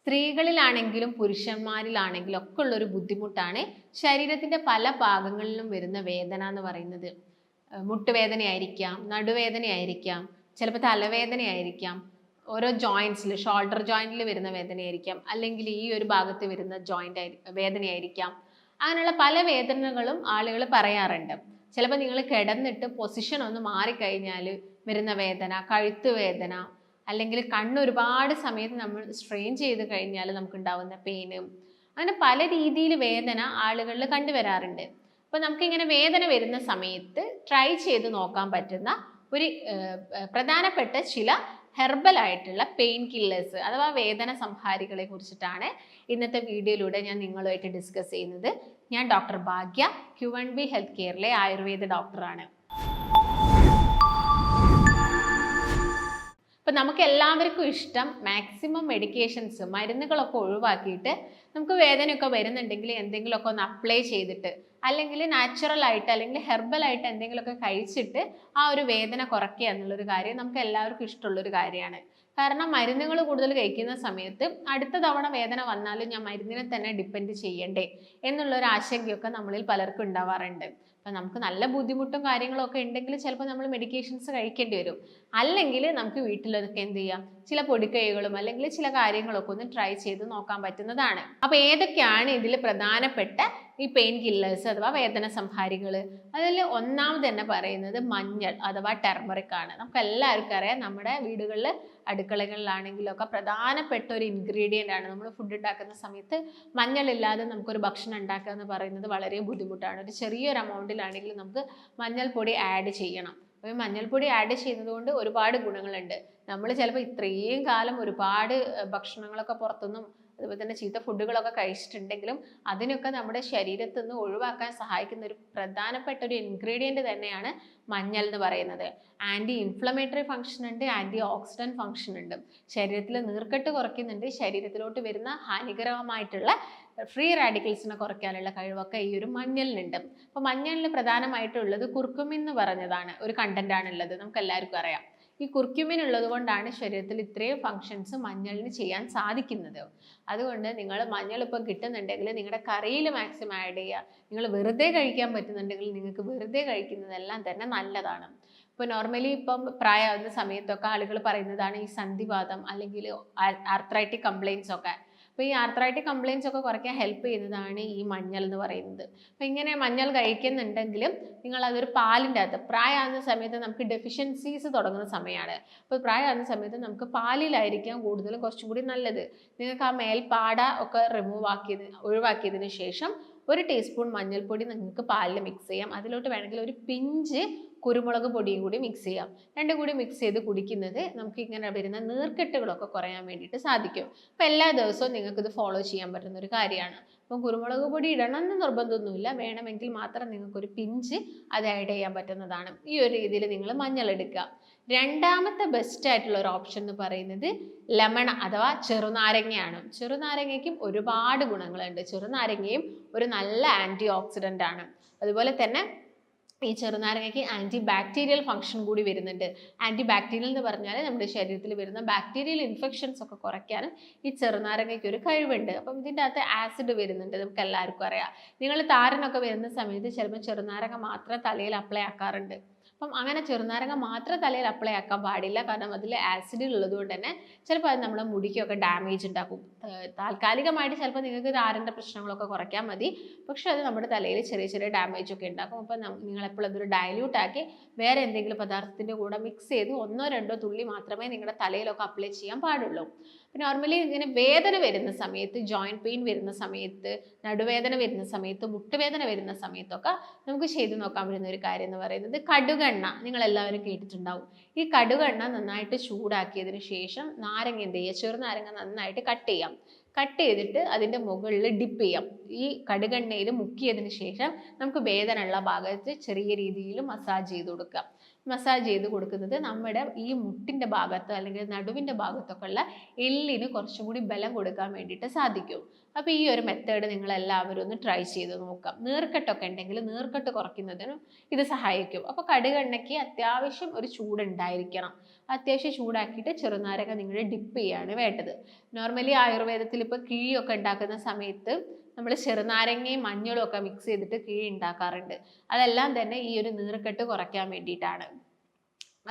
സ്ത്രീകളിലാണെങ്കിലും പുരുഷന്മാരിലാണെങ്കിലും ഒക്കെ ഉള്ളൊരു ബുദ്ധിമുട്ടാണ് ശരീരത്തിന്റെ പല ഭാഗങ്ങളിലും വരുന്ന വേദന എന്ന് പറയുന്നത്. മുട്ടുവേദനയായിരിക്കാം, നടുവേദനയായിരിക്കാം, ചിലപ്പോൾ തലവേദനയായിരിക്കാം, ഓരോ ജോയിൻസിൽ ഷോൾഡർ ജോയിന്റിൽ വരുന്ന വേദനയായിരിക്കാം, അല്ലെങ്കിൽ ഈ ഒരു ഭാഗത്ത് വരുന്ന വേദനയായിരിക്കാം. അങ്ങനെയുള്ള പല വേദനകളും ആളുകൾ പറയാറുണ്ട്. ചിലപ്പോൾ നിങ്ങൾ കിടന്നിട്ട് പൊസിഷൻ ഒന്ന് മാറിക്കഴിഞ്ഞാൽ വരുന്ന വേദന, കഴുത്ത് വേദന, അല്ലെങ്കിൽ കണ്ണ് ഒരുപാട് സമയത്ത് നമ്മൾ സ്ട്രെയിൻ ചെയ്ത് കഴിഞ്ഞാൽ നമുക്ക് ഉണ്ടാവുന്ന പെയിന്, അങ്ങനെ പല രീതിയിൽ വേദന ആളുകളിൽ കണ്ടുവരാറുണ്ട്. അപ്പോൾ നമുക്കിങ്ങനെ വേദന വരുന്ന സമയത്ത് ട്രൈ ചെയ്ത് നോക്കാൻ പറ്റുന്ന ഒരു പ്രധാനപ്പെട്ട ചില ഹെർബൽ ആയിട്ടുള്ള പെയിൻ കില്ലേഴ്സ് അഥവാ വേദന സംഹാരികളെ കുറിച്ചിട്ടാണ് ഇന്നത്തെ വീഡിയോയിലൂടെ ഞാൻ നിങ്ങളുമായിട്ട് ഡിസ്കസ് ചെയ്യുന്നത്. ഞാൻ ഡോക്ടർ ഭാഗ്യ, Q1B ഹെൽത്ത് കെയറിലെ ആയുർവേദ ഡോക്ടറാണ്. അപ്പം നമുക്ക് എല്ലാവർക്കും ഇഷ്ടം മാക്സിമം മെഡിക്കേഷൻസ്, മരുന്നുകളൊക്കെ ഒഴിവാക്കിയിട്ട് നമുക്ക് വേദനയൊക്കെ വരുന്നുണ്ടെങ്കിൽ എന്തെങ്കിലുമൊക്കെ ഒന്ന് അപ്ലൈ ചെയ്തിട്ട്, അല്ലെങ്കിൽ നാച്ചുറൽ ആയിട്ട് അല്ലെങ്കിൽ ഹെർബൽ ആയിട്ട് എന്തെങ്കിലുമൊക്കെ കഴിച്ചിട്ട് ആ ഒരു വേദന കുറയ്ക്കുക എന്നുള്ളൊരു കാര്യം നമുക്ക് എല്ലാവർക്കും ഇഷ്ടമുള്ളൊരു കാര്യമാണ്. കാരണം മരുന്നുകൾ കൂടുതൽ കഴിക്കുന്ന സമയത്ത് അടുത്ത തവണ വേദന വന്നാലും ഞാൻ മരുന്നിനെ തന്നെ ഡിപ്പെൻഡ് ചെയ്യണ്ടേ എന്നുള്ളൊരു ആശങ്കയൊക്കെ നമ്മളിൽ പലർക്കും ഉണ്ടാവാറുണ്ട്. അപ്പം നമുക്ക് നല്ല ബുദ്ധിമുട്ടും കാര്യങ്ങളൊക്കെ ഉണ്ടെങ്കിൽ ചിലപ്പോൾ നമ്മൾ മെഡിക്കേഷൻസ് കഴിക്കേണ്ടി വരും. അല്ലെങ്കിൽ നമുക്ക് വീട്ടിലൊക്കെ എന്ത് ചെയ്യാം, ചില പൊടിക്കൈകളും അല്ലെങ്കിൽ ചില കാര്യങ്ങളൊക്കെ ഒന്ന് ട്രൈ ചെയ്ത് നോക്കാൻ പറ്റുന്നതാണ്. അപ്പോൾ ഏതൊക്കെയാണ് ഇതിൽ പ്രധാനപ്പെട്ട ഈ പെയിൻ കില്ലേഴ്സ് അഥവാ വേദന സംഹാരികൾ? അതിൽ ഒന്നാമത് തന്നെ പറയുന്നത് മഞ്ഞൾ അഥവാ ടെർമറിക് ആണ്. നമുക്ക് എല്ലാവർക്കും അറിയാം, നമ്മുടെ വീടുകളിൽ അടുക്കളകളിലാണെങ്കിലൊക്കെ പ്രധാനപ്പെട്ട ഒരു ഇൻഗ്രീഡിയൻ്റ് ആണ്. നമ്മൾ ഫുഡ് ഉണ്ടാക്കുന്ന സമയത്ത് മഞ്ഞളില്ലാതെ നമുക്കൊരു ഭക്ഷണം ഉണ്ടാക്കുക എന്ന് പറയുന്നത് വളരെ ബുദ്ധിമുട്ടാണ്. ഒരു ചെറിയൊരു അമൗണ്ടിലാണെങ്കിലും നമുക്ക് മഞ്ഞൾപ്പൊടി ആഡ് ചെയ്യണം. അപ്പോൾ മഞ്ഞൾപ്പൊടി ആഡ് ചെയ്യുന്നത് കൊണ്ട് ഒരുപാട് ഗുണങ്ങളുണ്ട്. നമ്മൾ ചിലപ്പോൾ ഇത്രയും കാലം ഒരുപാട് ഭക്ഷണങ്ങളൊക്കെ പുറത്തുനിന്നും അതുപോലെ തന്നെ ചീത്ത ഫുഡുകളൊക്കെ കഴിച്ചിട്ടുണ്ടെങ്കിലും അതിനൊക്കെ നമ്മുടെ ശരീരത്തിൽ നിന്ന് ഒഴിവാക്കാൻ സഹായിക്കുന്ന ഒരു പ്രധാനപ്പെട്ട ഒരു ഇൻഗ്രീഡിയൻറ്റ് തന്നെയാണ് മഞ്ഞൾ എന്ന് പറയുന്നത്. ആൻറ്റി ഇൻഫ്ലമേറ്ററി ഫംഗ്ഷൻ ഉണ്ട്, ആൻറ്റി ഓക്സിഡൻറ്റ് ഫംഗ്ഷൻ ഉണ്ട്. ശരീരത്തിൽ നീർക്കെട്ട് കുറയ്ക്കുന്നുണ്ട്. ശരീരത്തിലോട്ട് വരുന്ന ഹാനികരമായിട്ടുള്ള ഫ്രീ റാഡിക്കൽസിനെ കുറയ്ക്കാനുള്ള കഴിവൊക്കെ ഈ ഒരു മഞ്ഞളിനുണ്ട്. അപ്പോൾ മഞ്ഞളിൽ പ്രധാനമായിട്ടുള്ളത് കുർക്കുമിൻ എന്ന് പറഞ്ഞതാണ് ഒരു കണ്ടന്റ് ആണുള്ളത്. നമുക്ക് എല്ലാവർക്കും അറിയാം. ഈ കുർക്യുമിൻ ഉള്ളത് കൊണ്ടാണ് ശരീരത്തിൽ ഇത്രയും ഫങ്ഷൻസ് മഞ്ഞളിന് ചെയ്യാൻ സാധിക്കുന്നത്. അതുകൊണ്ട് നിങ്ങൾ മഞ്ഞൾ ഇപ്പം കിട്ടുന്നുണ്ടെങ്കിൽ നിങ്ങളുടെ കറിയിൽ മാക്സിമം ആഡ് ചെയ്യുക. നിങ്ങൾ വെറുതെ കഴിക്കാൻ പറ്റുന്നുണ്ടെങ്കിൽ നിങ്ങൾക്ക് വെറുതെ കഴിക്കുന്നതെല്ലാം തന്നെ നല്ലതാണ്. ഇപ്പോൾ നോർമലി ഇപ്പം പ്രായമാകുന്ന സമയത്തൊക്കെ ആളുകൾ പറയുന്നതാണ് ഈ സന്ധിവാതം അല്ലെങ്കിൽ ആർത്രൈറ്റിക് കംപ്ലയിൻസ് ഒക്കെ. അപ്പോൾ ഈ ആർത്രൈറ്റിക് കംപ്ലയിൻസ് ഒക്കെ കുറയ്ക്കാൻ ഹെൽപ്പ് ചെയ്യുന്നതാണ് ഈ മഞ്ഞൾ എന്ന് പറയുന്നത്. അപ്പോൾ ഇങ്ങനെ മഞ്ഞൾ കഴിക്കുന്നുണ്ടെങ്കിലും നിങ്ങൾ അതൊരു പാലിൻ്റെ അകത്ത്, പ്രായമാകുന്ന സമയത്ത് നമുക്ക് ഡെഫിഷ്യൻസീസ് തുടങ്ങുന്ന സമയമാണ്. അപ്പോൾ പ്രായമാകുന്ന സമയത്ത് നമുക്ക് പാലിലായിരിക്കാം കൂടുതലും കുറച്ചും കൂടി നല്ലത്. നിങ്ങൾക്ക് ആ മേൽപ്പാട ഒക്കെ ഒഴിവാക്കിയതിന് ശേഷം 1 ടീസ്പൂൺ മഞ്ഞൾപ്പൊടി നിങ്ങൾക്ക് പാലിൽ മിക്സ് ചെയ്യാം. അതിലോട്ട് വേണമെങ്കിൽ ഒരു പിഞ്ച് കുരുമുളക് പൊടിയും കൂടി മിക്സ് ചെയ്യാം. രണ്ടും കൂടി മിക്സ് ചെയ്ത് കുടിക്കുന്നത് നമുക്ക് ഇങ്ങനെ വരുന്ന നീർക്കെട്ടുകളൊക്കെ കുറയാൻ വേണ്ടിയിട്ട് സാധിക്കും. അപ്പോൾ എല്ലാ ദിവസവും നിങ്ങൾക്കിത് ഫോളോ ചെയ്യാൻ പറ്റുന്ന ഒരു കാര്യമാണ്. അപ്പം കുരുമുളക് പൊടി ഇടണമെന്ന് നിർബന്ധമൊന്നുമില്ല, വേണമെങ്കിൽ മാത്രം നിങ്ങൾക്കൊരു പിഞ്ച് അത് ആഡ് ചെയ്യാൻ പറ്റുന്നതാണ്. ഈ ഒരു രീതിയിൽ നിങ്ങൾ മഞ്ഞൾ എടുക്കുക. രണ്ടാമത്തെ ബെസ്റ്റ് ആയിട്ടുള്ള ഒരു ഓപ്ഷൻ എന്ന് പറയുന്നത് ലെമൺ അഥവാ ചെറുനാരങ്ങയാണ്. ചെറുനാരങ്ങയ്ക്കും ഒരുപാട് ഗുണങ്ങളുണ്ട്. ചെറുനാരങ്ങയും ഒരു നല്ല ആൻറ്റി ഓക്സിഡൻ്റ് ആണ്. അതുപോലെ തന്നെ ഈ ചെറുനാരങ്ങയ്ക്ക് ആൻറ്റി ബാക്ടീരിയൽ ഫംഗ്ഷൻ കൂടി വരുന്നുണ്ട്. ആൻറ്റി ബാക്ടീരിയൽ എന്ന് പറഞ്ഞാൽ നമ്മുടെ ശരീരത്തിൽ വരുന്ന ബാക്ടീരിയൽ ഇൻഫെക്ഷൻസ് ഒക്കെ കുറയ്ക്കാനും ഈ ചെറുനാരങ്ങയ്ക്ക് ഒരു കഴിവുണ്ട്. അപ്പം ഇതിൻ്റെ അകത്ത് ആസിഡ് വരുന്നുണ്ട്, നമുക്ക് എല്ലാവർക്കും അറിയാം. നിങ്ങൾ താരനൊക്കെ വരുന്ന സമയത്ത് ചിലപ്പോൾ ചെറുനാരങ്ങ മാത്രം തലയിൽ അപ്ലൈ ആക്കാറുണ്ട്. അപ്പം അങ്ങനെ ചെറുനാരങ്ങ മാത്രം തലയിൽ അപ്ലൈ ആക്കാൻ പാടില്ല. കാരണം അതിൽ ആസിഡ് ഉള്ളത് കൊണ്ട് തന്നെ ചിലപ്പോൾ അത് നമ്മുടെ മുടിക്കൊക്കെ ഡാമേജ് ഉണ്ടാക്കും. താൽക്കാലികമായിട്ട് ചിലപ്പോൾ നിങ്ങൾക്ക് താരൻ്റെ പ്രശ്നങ്ങളൊക്കെ കുറയ്ക്കാൻ മതി, പക്ഷെ അത് നമ്മുടെ തലയിൽ ചെറിയ ചെറിയ ഡാമേജ് ഒക്കെ ഉണ്ടാക്കും. അപ്പം നിങ്ങളെപ്പോഴും അതൊരു ഡയല്യൂട്ട് ആക്കി വേറെ എന്തെങ്കിലും പദാർത്ഥത്തിൻ്റെ കൂടെ മിക്സ് ചെയ്ത് 1-2 തുള്ളി മാത്രമേ നിങ്ങളുടെ തലയിലൊക്കെ അപ്ലൈ ചെയ്യാൻ പാടുള്ളൂ. നോർമലി ഇങ്ങനെ വേദന വരുന്ന സമയത്ത്, ജോയിൻറ്റ് പെയിൻ വരുന്ന സമയത്ത്, നടുവേദന വരുന്ന സമയത്ത്, മുട്ടുവേദന വരുന്ന സമയത്തൊക്കെ നമുക്ക് ചെയ്ത് നോക്കാൻ പറ്റുന്ന ഒരു കാര്യം എന്ന് പറയുന്നത് കടുകെണ്ണ. നിങ്ങളെല്ലാവരും കേട്ടിട്ടുണ്ടാവും. ഈ കടുകെണ്ണ നന്നായിട്ട് ചൂടാക്കിയതിന് ശേഷം നാരങ്ങ എന്ത് ചെയ്യുക, ചെറുനാരങ്ങ നന്നായിട്ട് കട്ട് ചെയ്യാം. കട്ട് ചെയ്തിട്ട് അതിൻ്റെ മുകളിൽ ഡിപ്പ് ചെയ്യാം. ഈ കടുകെണ്ണയിൽ മുക്കിയതിന് ശേഷം നമുക്ക് വേദന ഉള്ള ഭാഗത്ത് ചെറിയ രീതിയിൽ മസാജ് ചെയ്ത് കൊടുക്കാം. മസാജ് ചെയ്ത് കൊടുക്കുന്നത് നമ്മുടെ ഈ മുട്ടിൻ്റെ ഭാഗത്ത് അല്ലെങ്കിൽ നടുവിൻ്റെ ഭാഗത്തൊക്കെ ഉള്ള എല്ലിന് കുറച്ചും കൂടി ബലം കൊടുക്കാൻ വേണ്ടിയിട്ട് സാധിക്കും. അപ്പോൾ ഈ ഒരു മെത്തേഡ് നിങ്ങൾ എല്ലാവരും ഒന്ന് ട്രൈ ചെയ്ത് നോക്കാം. നീർക്കെട്ടൊക്കെ ഉണ്ടെങ്കിൽ നീർക്കെട്ട് കുറയ്ക്കുന്നതിനും ഇത് സഹായിക്കും. അപ്പോൾ കടുകെണ്ണയ്ക്ക് അത്യാവശ്യം ഒരു ചൂടുണ്ടായിരിക്കണം. അത്യാവശ്യം ചൂടാക്കിയിട്ട് ചെറുനാരങ്ങ നിങ്ങൾ ഡിപ്പ് ചെയ്യാണ് വേണ്ടത്. നോർമലി ആയുർവേദത്തിൽ ഇപ്പോൾ കിഴിയൊക്കെ ഉണ്ടാക്കുന്ന സമയത്ത് നമ്മൾ ചെറുനാരങ്ങയും മഞ്ഞളും ഒക്കെ മിക്സ് ചെയ്തിട്ട് കിഴി ഉണ്ടാക്കാറുണ്ട്. അതെല്ലാം തന്നെ ഈ ഒരു നീർക്കെട്ട് കുറയ്ക്കാൻ വേണ്ടിയിട്ടാണ്.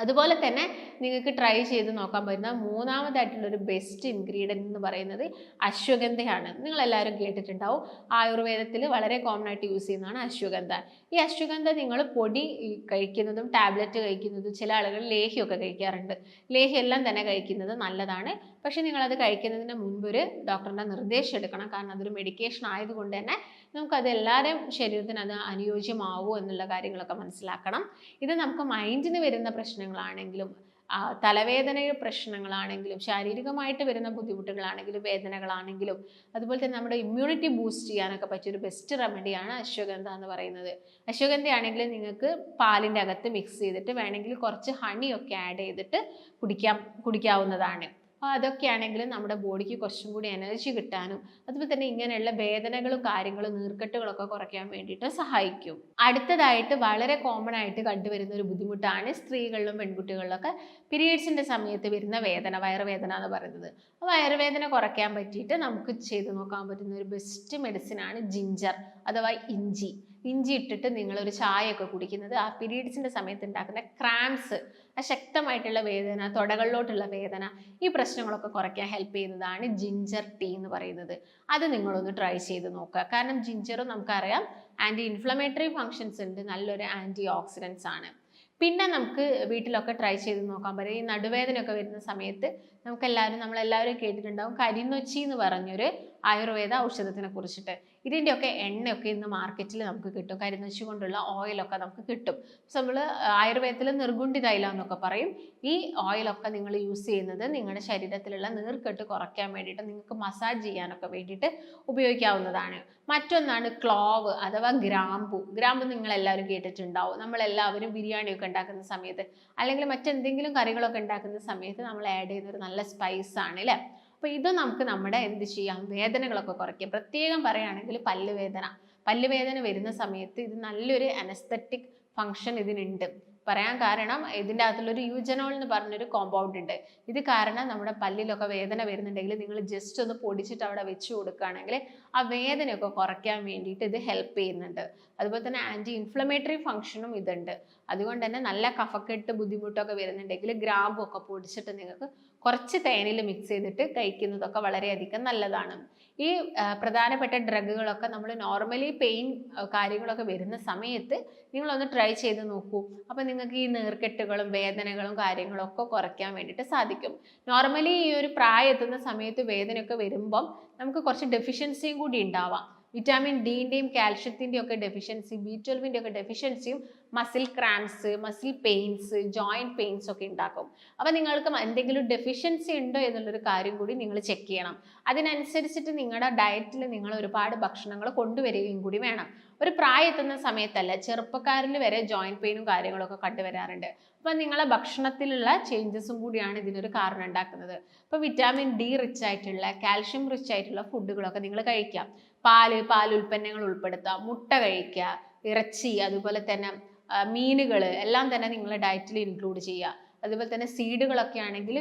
അതുപോലെ തന്നെ നിങ്ങൾക്ക് ട്രൈ ചെയ്ത് നോക്കാൻ പറ്റുന്ന മൂന്നാമതായിട്ടുള്ളൊരു ബെസ്റ്റ് ഇൻഗ്രീഡിയൻറ്റ് എന്ന് പറയുന്നത് അശ്വഗന്ധയാണ്. നിങ്ങളെല്ലാവരും കേട്ടിട്ടുണ്ടാവും, ആയുർവേദത്തിൽ വളരെ കോമൺ ആയിട്ട് യൂസ് ചെയ്യുന്നതാണ് അശ്വഗന്ധ. ഈ അശ്വഗന്ധ നിങ്ങൾ പൊടി കഴിക്കുന്നതും ടാബ്ലറ്റ് കഴിക്കുന്നതും, ചില ആളുകൾ ലേഹ്യമൊക്കെ കഴിക്കാറുണ്ട്. ലേഹ്യം എല്ലാം തന്നെ കഴിക്കുന്നത് നല്ലതാണ്. പക്ഷെ നിങ്ങളത് കഴിക്കുന്നതിന് മുൻപ് ഒരു ഡോക്ടറിൻ്റെ നിർദ്ദേശം എടുക്കണം. കാരണം അതൊരു മെഡിക്കേഷൻ ആയതുകൊണ്ട് തന്നെ നമുക്കത് എല്ലാവരുടെയും ശരീരത്തിന് അത് അനുയോജ്യമാവുമോ എന്നുള്ള കാര്യങ്ങളൊക്കെ മനസ്സിലാക്കണം. ഇത് നമുക്ക് മൈൻഡിന് വരുന്ന പ്രശ്നങ്ങളാണെങ്കിലും തലവേദനയുടെ പ്രശ്നങ്ങളാണെങ്കിലും ശാരീരികമായിട്ട് വരുന്ന ബുദ്ധിമുട്ടുകളാണെങ്കിലും വേദനകളാണെങ്കിലും അതുപോലെ തന്നെ നമ്മുടെ ഇമ്മ്യൂണിറ്റി ബൂസ്റ്റ് ചെയ്യാനൊക്കെ പറ്റിയൊരു ബെസ്റ്റ് റെമഡിയാണ് അശ്വഗന്ധ എന്ന് പറയുന്നത്. അശ്വഗന്ധ ആണെങ്കിൽ നിങ്ങൾക്ക് പാലിൻ്റെ അകത്ത് മിക്സ് ചെയ്തിട്ട് വേണമെങ്കിൽ കുറച്ച് ഹണിയൊക്കെ ആഡ് ചെയ്തിട്ട് കുടിക്കാവുന്നതാണ്. അപ്പോൾ അതൊക്കെയാണെങ്കിലും നമ്മുടെ ബോഡിക്ക് കുറച്ചും കൂടി എനർജി കിട്ടാനും അതുപോലെ തന്നെ ഇങ്ങനെയുള്ള വേദനകളും കാര്യങ്ങളും നീർക്കെട്ടുകളൊക്കെ കുറയ്ക്കാൻ വേണ്ടിയിട്ട് സഹായിക്കും. അടുത്തതായിട്ട് വളരെ കോമൺ ആയിട്ട് കണ്ടുവരുന്ന ഒരു ബുദ്ധിമുട്ടാണ് സ്ത്രീകളിലും പെൺകുട്ടികളിലൊക്കെ പീരിയഡ്സിൻ്റെ സമയത്ത് വരുന്ന വേദന, വയറുവേദന എന്ന് പറയുന്നത്. അപ്പോൾ വയറുവേദന കുറയ്ക്കാൻ പറ്റിയിട്ട് നമുക്ക് ചെയ്ത് നോക്കാൻ പറ്റുന്ന ഒരു ബെസ്റ്റ് മെഡിസിനാണ് ജിഞ്ചർ അഥവാ ഇഞ്ചി. ഇഞ്ചി ഇട്ടിട്ട് നിങ്ങളൊരു ചായയൊക്കെ കുടിക്കുന്നത് ആ പീരിയഡ്സിൻ്റെ സമയത്ത് ഉണ്ടാക്കുന്ന ക്രാംസ്, ആ ശക്തമായിട്ടുള്ള വേദന, തുടകളിലോട്ടുള്ള വേദന, ഈ പ്രശ്നങ്ങളൊക്കെ കുറയ്ക്കാൻ ഹെൽപ്പ് ചെയ്യുന്നതാണ് ജിഞ്ചർ ടീ എന്ന് പറയുന്നത്. അത് നിങ്ങളൊന്ന് ട്രൈ ചെയ്ത് നോക്കുക. കാരണം ജിഞ്ചറും നമുക്കറിയാം ആൻറ്റി ഇൻഫ്ലമേറ്ററി ഫങ്ഷൻസ് ഉണ്ട്, നല്ലൊരു ആൻറ്റി ഓക്സിഡൻസ് ആണ്. പിന്നെ നമുക്ക് വീട്ടിലൊക്കെ ട്രൈ ചെയ്ത് നോക്കാൻ പറ്റും. ഈ നടുവേദനയൊക്കെ വരുന്ന സമയത്ത് നമ്മളെല്ലാവരും കേട്ടിട്ടുണ്ടാവും കരിനൊച്ചി എന്ന് പറഞ്ഞൊരു ആയുർവേദ ഔഷധത്തിനെ കുറിച്ചിട്ട്. ഇതിൻ്റെയൊക്കെ എണ്ണയൊക്കെ ഇന്ന് മാർക്കറ്റിൽ നമുക്ക് കിട്ടും. കരിനൊച്ചി കൊണ്ടുള്ള ഓയിലൊക്കെ നമുക്ക് കിട്ടും. നമ്മൾ ആയുർവേദത്തിൽ നിർഗുണ്ടി തൈലം എന്നൊക്കെ പറയും. ഈ ഓയിലൊക്കെ നിങ്ങൾ യൂസ് ചെയ്യുന്നത് നിങ്ങളുടെ ശരീരത്തിലുള്ള നീർക്കെട്ട് കുറയ്ക്കാൻ വേണ്ടിയിട്ട്, നിങ്ങൾക്ക് മസാജ് ചെയ്യാനൊക്കെ വേണ്ടിയിട്ട് ഉപയോഗിക്കാവുന്നതാണ്. മറ്റൊന്നാണ് ക്ലോവ് അഥവാ ഗ്രാമ്പു. ഗ്രാമ്പു നിങ്ങളെല്ലാവരും കേട്ടിട്ടുണ്ടാവും. നമ്മളെല്ലാവരും ബിരിയാണിയൊക്കെ ഉണ്ടാക്കുന്ന സമയത്ത് അല്ലെങ്കിൽ മറ്റെന്തെങ്കിലും കറികളൊക്കെ ഉണ്ടാക്കുന്ന സമയത്ത് നമ്മൾ ആഡ് ചെയ്യുന്ന ഒരു നല്ല സ്പൈസ് ആണ് അല്ലേ. അപ്പോൾ ഇത് നമുക്ക് നമ്മുടെ എന്ത് ചെയ്യാം, വേദനകളൊക്കെ കുറയ്ക്കാം. പ്രത്യേകം പറയുകയാണെങ്കിൽ പല്ലുവേദന വരുന്ന സമയത്ത് ഇത് നല്ലൊരു അനസ്തെറ്റിക് ഫങ്ഷൻ ഇതിനുണ്ട്. പറയാൻ കാരണം ഇതിൻ്റെ അകത്തുള്ളൊരു യൂജനോൾ എന്ന് പറഞ്ഞൊരു കോമ്പൗണ്ട് ഉണ്ട്. ഇത് കാരണം നമ്മുടെ പല്ലിലൊക്കെ വേദന വരുന്നുണ്ടെങ്കിൽ നിങ്ങൾ ജസ്റ്റ് ഒന്ന് പൊടിച്ചിട്ട് അവിടെ വെച്ച് കൊടുക്കുകയാണെങ്കിൽ ആ വേദനയൊക്കെ കുറയ്ക്കാൻ വേണ്ടിയിട്ട് ഇത് ഹെൽപ്പ് ചെയ്യുന്നുണ്ട്. അതുപോലെ തന്നെ ആൻറ്റി ഇൻഫ്ലമേറ്ററി ഫങ്ഷനും ഇതുണ്ട്. അതുകൊണ്ട് തന്നെ നല്ല കഫക്കെട്ട് ബുദ്ധിമുട്ടൊക്കെ വരുന്നുണ്ടെങ്കിൽ ഗ്രാമ്പൊക്കെ പൊടിച്ചിട്ട് നിങ്ങൾക്ക് കുറച്ച് തേനിൽ മിക്സ് ചെയ്തിട്ട് കഴിക്കുന്നതൊക്കെ വളരെയധികം നല്ലതാണ്. ഈ പ്രധാനപ്പെട്ട ഡ്രഗുകളൊക്കെ നമ്മൾ നോർമലി പെയിൻ കാര്യങ്ങളൊക്കെ വരുന്ന സമയത്ത് നിങ്ങളൊന്ന് ട്രൈ ചെയ്ത് നോക്കൂ. അപ്പോൾ നിങ്ങൾക്ക് ഈ നീർക്കെട്ടുകളും വേദനകളും കാര്യങ്ങളും ഒക്കെ കുറയ്ക്കാൻ വേണ്ടിയിട്ട് സാധിക്കും. നോർമലി ഈ ഒരു പ്രായം എത്തുന്ന സമയത്ത് വേദനയൊക്കെ വരുമ്പം നമുക്ക് കുറച്ച് ഡെഫിഷ്യൻസിയും കൂടി ഉണ്ടാവാം. വിറ്റാമിൻ ഡിൻ്റെയും കാൽഷ്യത്തിൻ്റെയും ഒക്കെ ഡെഫിഷ്യൻസി, B12 ഒക്കെ ഡെഫിഷ്യൻസിയും muscle cramps, muscle pains, joint pains ഒക്കെ ഉണ്ടാക്കും. അപ്പോൾ നിങ്ങൾക്ക് എന്തെങ്കിലും ഡെഫിഷ്യൻസി ഉണ്ടോ എന്നുള്ളൊരു കാര്യം കൂടി നിങ്ങൾ ചെക്ക് ചെയ്യണം. അതിനനുസരിച്ചിട്ട് നിങ്ങളുടെ ഡയറ്റിൽ നിങ്ങൾ ഒരുപാട് ഭക്ഷണങ്ങൾ കൊണ്ടുവരികയും കൂടി വേണം. ഒരു പ്രായം എത്തുന്ന സമയത്തല്ല, ചെറുപ്പക്കാരിൽ വരെ ജോയിൻറ്റ് പെയിനും കാര്യങ്ങളൊക്കെ കണ്ടുവരാറുണ്ട്. അപ്പോൾ നിങ്ങളെ ഭക്ഷണത്തിലുള്ള ചേഞ്ചസും കൂടിയാണ് ഇതിനൊരു കാരണം ഉണ്ടാക്കുന്നത്. അപ്പോൾ വിറ്റാമിൻ ഡി റിച്ച് ആയിട്ടുള്ള, കാൽഷ്യം റിച്ച് ആയിട്ടുള്ള ഫുഡുകളൊക്കെ നിങ്ങൾ കഴിക്കാം. പാലുൽപ്പന്നങ്ങൾ ഉൾപ്പെടുത്തുക, മുട്ട കഴിക്കുക, ഇറച്ചി, അതുപോലെ തന്നെ മീനുകൾ എല്ലാം തന്നെ നിങ്ങളുടെ ഡയറ്റിൽ ഇൻക്ലൂഡ് ചെയ്യുക. അതുപോലെ തന്നെ സീഡുകളൊക്കെ ആണെങ്കിൽ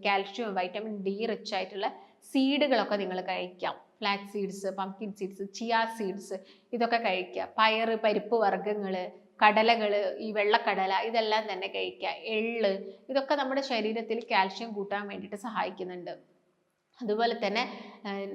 കാൽഷ്യം, വൈറ്റമിൻ ഡി റിച്ച് ആയിട്ടുള്ള സീഡുകളൊക്കെ നിങ്ങൾ കഴിക്കാം. Flax seeds, pumpkin seeds, chia seeds ഇതൊക്കെ കഴിക്കുക. പരിപ്പ് വർഗ്ഗങ്ങൾ, കടലകൾ, ഈ വെള്ളക്കടല ഇതെല്ലാം തന്നെ കഴിക്കുക. എള്ള്, ഇതൊക്കെ നമ്മുടെ ശരീരത്തിൽ കാൽഷ്യം കൂട്ടാൻ വേണ്ടിയിട്ട് സഹായിക്കുന്നുണ്ട്. അതുപോലെ തന്നെ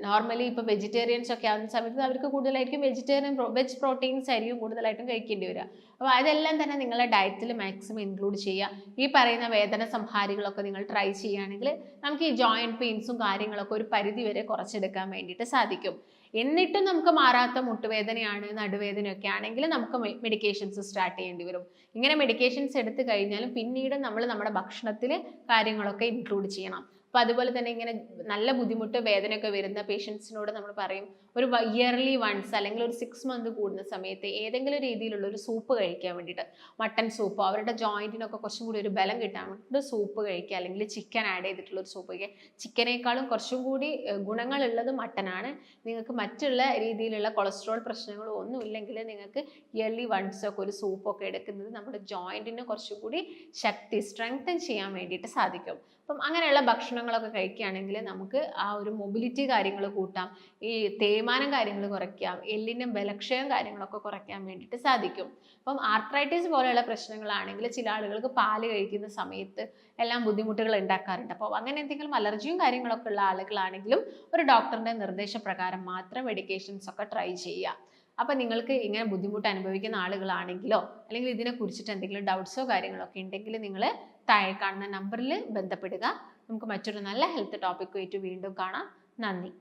നോർമലി ഇപ്പോൾ വെജിറ്റേറിയൻസ് ഒക്കെ ആവുന്ന സമയത്ത് അവർക്ക് കൂടുതലായിരിക്കും വെജ് പ്രോട്ടീൻസ് ആയിരിക്കും കൂടുതലായിട്ടും കഴിക്കേണ്ടി വരിക. അപ്പോൾ അതെല്ലാം തന്നെ നിങ്ങളുടെ ഡയറ്റിൽ മാക്സിമം ഇൻക്ലൂഡ് ചെയ്യുക. ഈ പറയുന്ന വേദന സംഹാരികളൊക്കെ നിങ്ങൾ ട്രൈ ചെയ്യുകയാണെങ്കിൽ നമുക്ക് ഈ ജോയിൻറ്റ് പെയിൻസും കാര്യങ്ങളൊക്കെ ഒരു പരിധി വരെ കുറച്ചെടുക്കാൻ വേണ്ടിയിട്ട് സാധിക്കും. എന്നിട്ടും നമുക്ക് മാറാത്ത മുട്ടുവേദനയാണ്, നടുവേദനയൊക്കെ ആണെങ്കിൽ നമുക്ക് മെഡിക്കേഷൻസ് സ്റ്റാർട്ട് ചെയ്യേണ്ടി വരും. ഇങ്ങനെ മെഡിക്കേഷൻസ് എടുത്തു കഴിഞ്ഞാലും പിന്നീട് നമ്മൾ നമ്മുടെ ഭക്ഷണത്തിൽ കാര്യങ്ങളൊക്കെ ഇൻക്ലൂഡ് ചെയ്യണം. അപ്പോൾ അതുപോലെ തന്നെ ഇങ്ങനെ നല്ല ബുദ്ധിമുട്ട് വേദനയൊക്കെ വരുന്ന പേഷ്യൻസിനോട് നമ്മൾ പറയും ഒരു ഇയർലി വൺസ് അല്ലെങ്കിൽ ഒരു 6 മന്ത് കൂടുന്ന സമയത്ത് ഏതെങ്കിലും രീതിയിലുള്ള ഒരു സൂപ്പ് കഴിക്കാൻ വേണ്ടിയിട്ട്, മട്ടൻ സൂപ്പോ അവരുടെ ജോയിൻറ്റിനൊക്കെ കുറച്ചും കൂടി ഒരു ബലം കിട്ടാൻ വേണ്ടിയിട്ട് സൂപ്പ് കഴിക്കുക, അല്ലെങ്കിൽ ചിക്കൻ ആഡ് ചെയ്തിട്ടുള്ള ഒരു സൂപ്പ് കഴിക്കുക. ചിക്കനേക്കാളും കുറച്ചും കൂടി ഗുണങ്ങളുള്ളത് മട്ടനാണ്. നിങ്ങൾക്ക് മറ്റുള്ള രീതിയിലുള്ള കൊളസ്ട്രോൾ പ്രശ്നങ്ങളോ ഒന്നും ഇല്ലെങ്കിൽ നിങ്ങൾക്ക് ഇയർലി വൺസ് ഒക്കെ ഒരു സൂപ്പൊക്കെ എടുക്കുന്നത് നമ്മുടെ ജോയിൻറ്റിന് കുറച്ചും കൂടി ശക്തി സ്ട്രെങ്തൻ ചെയ്യാൻ വേണ്ടിയിട്ട് സാധിക്കും. അപ്പം അങ്ങനെയുള്ള ഭക്ഷണങ്ങളൊക്കെ കഴിക്കുകയാണെങ്കിൽ നമുക്ക് ആ ഒരു മൊബിലിറ്റി കാര്യങ്ങൾ കൂട്ടാം, ഈ തേയ്മാനം കാര്യങ്ങൾ കുറയ്ക്കാം, എല്ലിൻ്റെ ബലക്ഷയം കാര്യങ്ങളൊക്കെ കുറയ്ക്കാൻ വേണ്ടിയിട്ട് സാധിക്കും. അപ്പം ആർത്രൈറ്റിസ് പോലെയുള്ള പ്രശ്നങ്ങളാണെങ്കിൽ ചില ആളുകൾക്ക് പാല് കഴിക്കുന്ന സമയത്ത് എല്ലാം ബുദ്ധിമുട്ടുകൾ ഉണ്ടാക്കാറുണ്ട്. അപ്പോൾ അങ്ങനെ എന്തെങ്കിലും അലർജിയും കാര്യങ്ങളൊക്കെ ഉള്ള ആളുകളാണെങ്കിലും ഒരു ഡോക്ടറിൻ്റെ നിർദ്ദേശപ്രകാരം മാത്രം മെഡിക്കേഷൻസ് ഒക്കെ ട്രൈ ചെയ്യുക. അപ്പം നിങ്ങൾക്ക് ഇങ്ങനെ ബുദ്ധിമുട്ട് അനുഭവിക്കുന്ന ആളുകളാണെങ്കിലോ അല്ലെങ്കിൽ ഇതിനെ കുറിച്ചിട്ട് എന്തെങ്കിലും ഡൗട്ട്സോ കാര്യങ്ങളൊക്കെ ഉണ്ടെങ്കിൽ നിങ്ങൾ താഴെ കാണുന്ന നമ്പറിൽ ബന്ധപ്പെടുക. നമുക്ക് മറ്റൊരു നല്ല ഹെൽത്ത് ടോപ്പിക്കുമായിട്ട് വീണ്ടും കാണാം. നന്ദി.